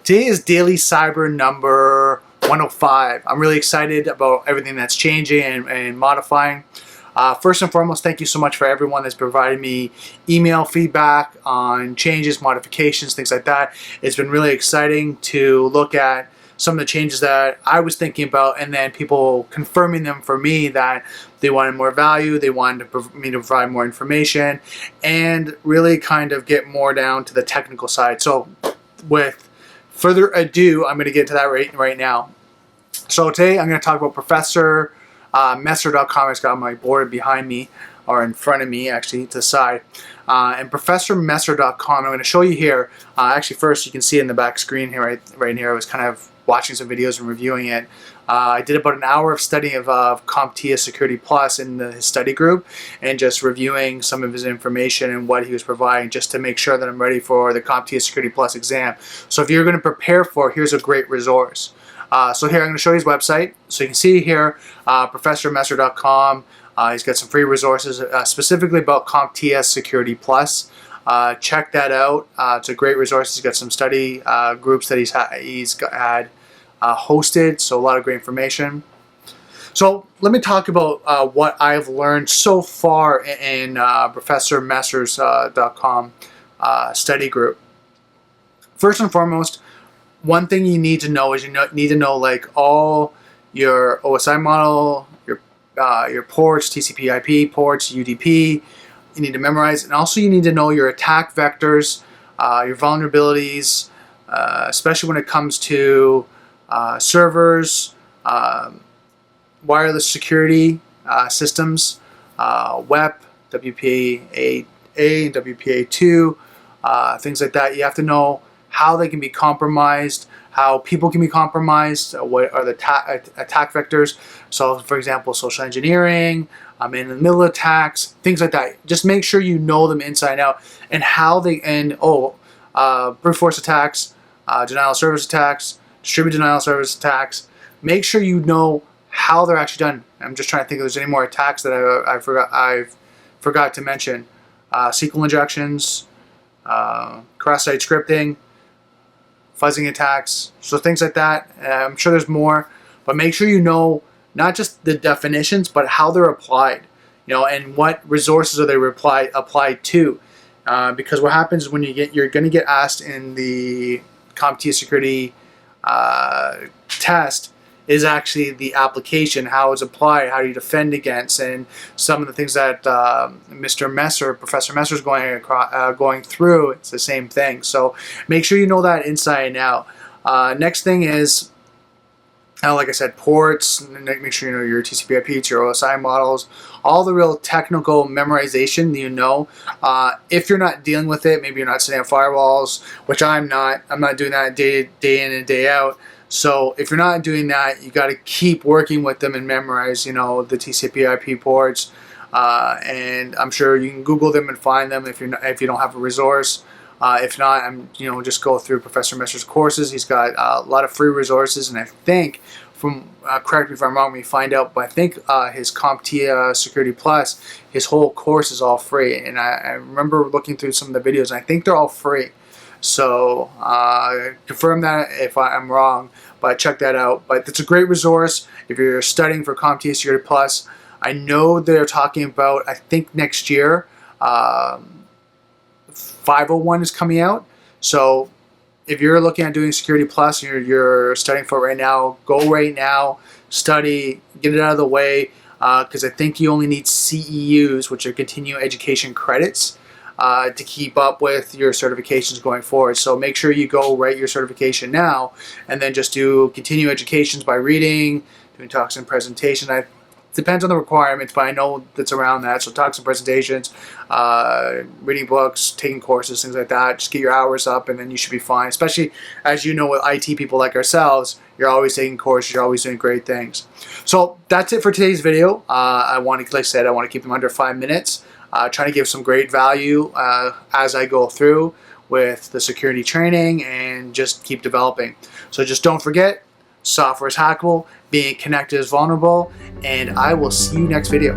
Today is Daily Cyber number 105. I'm really excited about everything that's changing and modifying. First and foremost, thank you so much for everyone that's provided me email feedback on changes, modifications, things like that. It's been really exciting to look at some of the changes that I was thinking about, and then people confirming them for me that they wanted more value, they wanted me to provide more information, and really kind of get more down to the technical side. So with further ado, I'm going to get to that right now. So today I'm going to talk about ProfessorMesser.com. It's got my board behind me, or in front of me actually, to the side. And ProfessorMesser.com, I'm going to show you here. Actually, first you can see in the back screen here, right here, I was kind of watching some videos and reviewing it. I did about an hour of studying of CompTIA Security Plus in his study group, and just reviewing some of his information and what he was providing, just to make sure that I'm ready for the CompTIA Security Plus exam. So if you're going to prepare for it, here's a great resource. So here I'm going to show you his website. So you can see here, ProfessorMesser.com. He's got some free resources specifically about CompTIA Security Plus. Check that out. It's a great resource. He's got some study groups that he's had hosted, so a lot of great information. So let me talk about what I've learned so far in ProfessorMessers.com study group. First and foremost, one thing you need to know is you need to know like all your OSI model, your ports, TCP/IP ports, UDP. You need to memorize, and also you need to know your attack vectors, your vulnerabilities, especially when it comes to servers, wireless security systems, WEP, WPA1 and WPA2, things like that. You have to know how they can be compromised, how people can be compromised, what are the attack vectors. So, for example, social engineering, in-the-middle attacks, things like that. Just make sure you know them inside out, and how they end. Brute force attacks, denial of service attacks, distributed denial of service attacks. Make sure you know how they're actually done. I'm just trying to think if there's any more attacks that I forgot to mention. SQL injections, cross-site scripting, fuzzing attacks, so things like that. I'm sure there's more, but make sure you know not just the definitions, but how they're applied, and what resources are they applied to. Because what happens is when you're going to get asked in the CompTIA Security test is actually the application, how it's applied, how you defend against, and some of the things that Professor Messer is going through. It's the same thing. So make sure you know that inside and out. Next thing is, like I said, ports. Make sure you know your TCP/IP, your OSI models, all the real technical memorization. If you're not dealing with it, maybe you're not setting up firewalls, which I'm not. I'm not doing that day in and day out. So if you're not doing that, you got to keep working with them and memorize, the TCP/IP ports. And I'm sure you can Google them and find them if you don't have a resource. If not, just go through Professor Messer's courses. He's got a lot of free resources, and I think, correct me if I'm wrong when you find out, but I think his CompTIA Security Plus, his whole course is all free. And I remember looking through some of the videos, and I think they're all free. So confirm that if I'm wrong, but check that out. But it's a great resource if you're studying for CompTIA Security Plus. I know they're talking about, I think next year, 501 is coming out. So if you're looking at doing Security Plus and you're studying for it right now, go right now, study, get it out of the way, because I think you only need CEUs, which are continuing education credits, to keep up with your certifications going forward. So make sure you go write your certification now, and then just do continuing educations by reading, doing talks and presentations. It depends on the requirements, but I know that's around that. So talks and presentations, reading books, taking courses, things like that. Just get your hours up, and then you should be fine. Especially, as you know, with IT people like ourselves, you're always taking courses, you're always doing great things. So that's it for today's video. Like I said, I want to keep them under 5 minutes. Trying to give some great value as I go through with the security training, and just keep developing. So just don't forget, software is hackable, being connected is vulnerable, and I will see you next video.